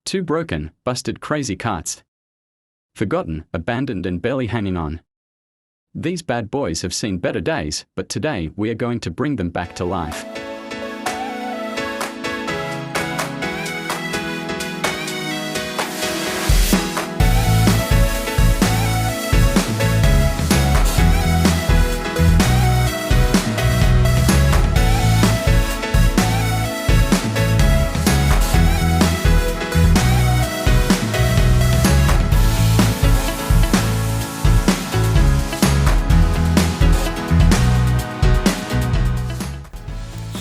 2 broken, busted crazy karts. Forgotten, abandoned and barely hanging on. These bad boys have seen better days, but today we are going to bring them back to life.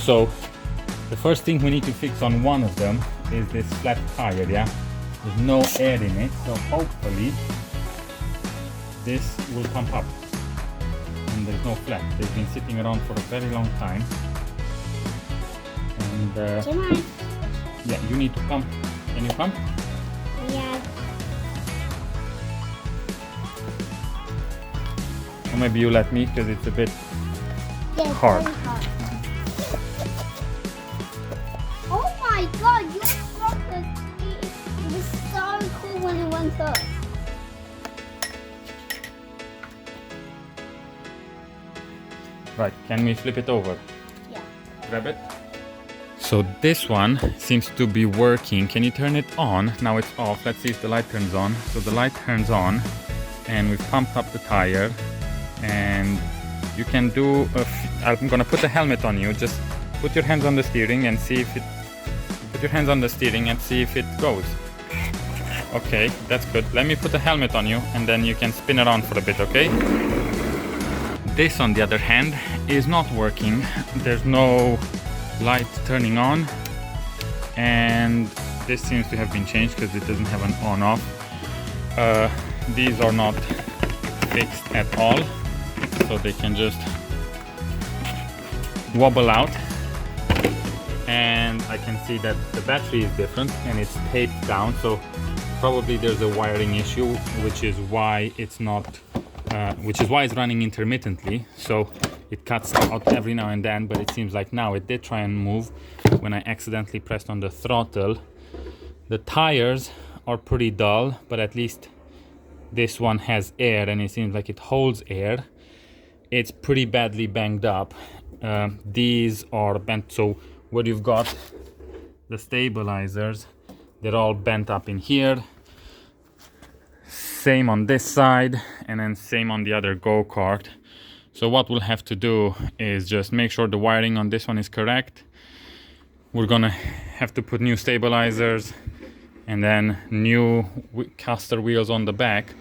So the first thing we need to fix on one of them is this flat tire, yeah? There's no air in it, so hopefully this will pump up. And there's no flat. They've been sitting around for a very long time. And yeah, you need to pump. Can you pump? Yeah. Or maybe you let me, because it's a bit hard. Very hard. Oh my god, you broke the speed. It was so cool when it went up. Right, can we flip it over? Yeah. Grab it. So this one seems to be working. Can you turn it on? Now it's off. Let's see if the light turns on. So the light turns on and we've pumped up the tire, and you can do I'm gonna put the helmet on you. Just put your hands on the steering and see if it goes. Okay, that's good. Let me put the helmet on you and then you can spin around for a bit, okay? This, on the other hand, is not working. There's no light turning on, and this seems to have been changed because it doesn't have an on-off. These are not fixed at all, so they can just wobble out. And I can see that the battery is different and it's taped down, so probably there's a wiring issue, which is why it's running intermittently. So it cuts out every now and then, but it seems like now it did try and move when I accidentally pressed on the throttle. The tires are pretty dull, but at least this one has air and it seems like it holds air. It's pretty badly banged up. These are bent, so where you've got the stabilizers, they're all bent up in here. Same on this side, and then same on the other go-kart. So what we'll have to do is just make sure the wiring on this one is correct. We're gonna have to put new stabilizers and then new caster wheels on the back.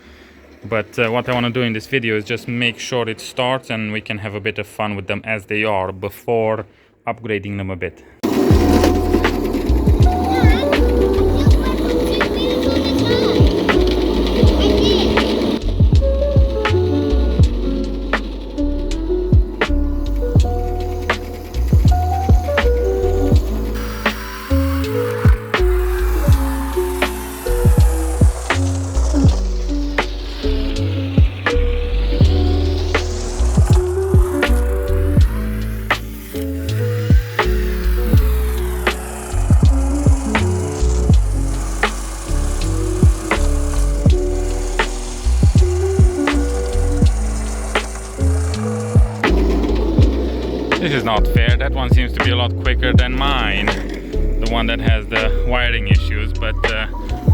But what I want to do in this video is just make sure it starts and we can have a bit of fun with them as they are before upgrading them a bit. This is not fair. That one seems to be a lot quicker than mine, the one that has the wiring issues, but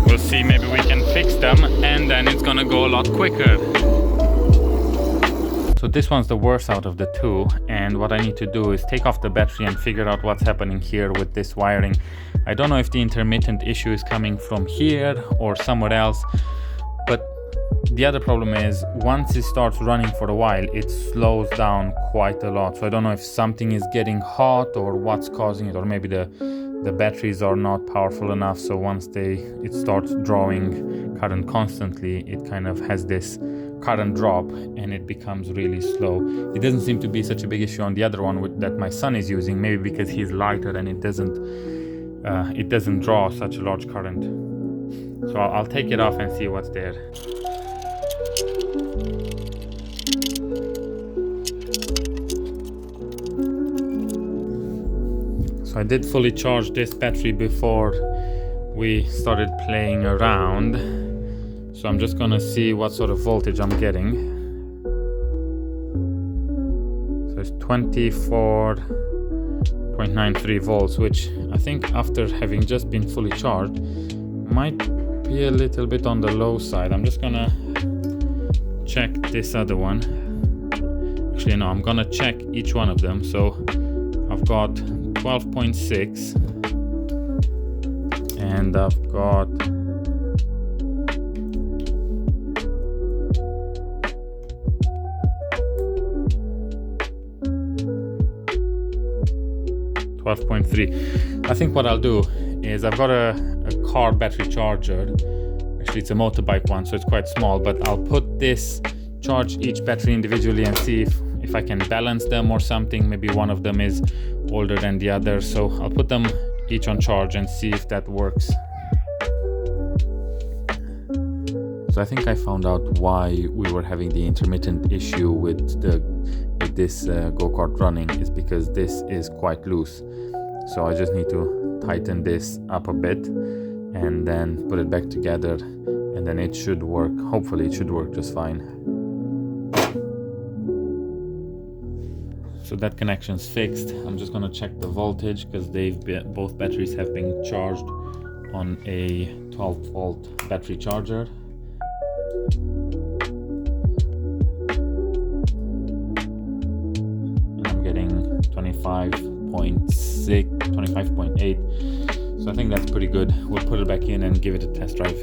we'll see. Maybe we can fix them and then it's gonna go a lot quicker. So this one's the worst out of the two, and what I need to do is take off the battery and figure out what's happening here with this wiring. I don't know if the intermittent issue is coming from here or somewhere else, but the other problem is once it starts running for a while, it slows down quite a lot. So I don't know if something is getting hot or what's causing it, or maybe the batteries are not powerful enough. So once it starts drawing current constantly, it kind of has this current drop and it becomes really slow. It doesn't seem to be such a big issue on the other one that my son is using, maybe because he's lighter and it doesn't draw such a large current. So I'll take it off and see what's there. So I did fully charge this battery before we started playing around. So I'm just gonna see what sort of voltage I'm getting. So it's 24.93 volts, which I think after having just been fully charged might be a little bit on the low side. I'm just gonna check this other one. Actually no, I'm gonna check each one of them. So I've got 12.6 and I've got 12.3. I think what I'll do is I've got a car battery charger. Actually it's a motorbike one, so it's quite small, but I'll put this, charge each battery individually and see if I can balance them or something. Maybe one of them is older than the other, so I'll put them each on charge and see if that works. So I think I found out why we were having the intermittent issue with this go-kart running is because this is quite loose. So I just need to tighten this up a bit and then put it back together, and then it should work. Hopefully it should work just fine. So that connection's fixed. I'm just gonna check the voltage because both batteries have been charged on a 12-volt battery charger. And I'm getting 25.6, 25.8. So I think that's pretty good. We'll put it back in and give it a test drive.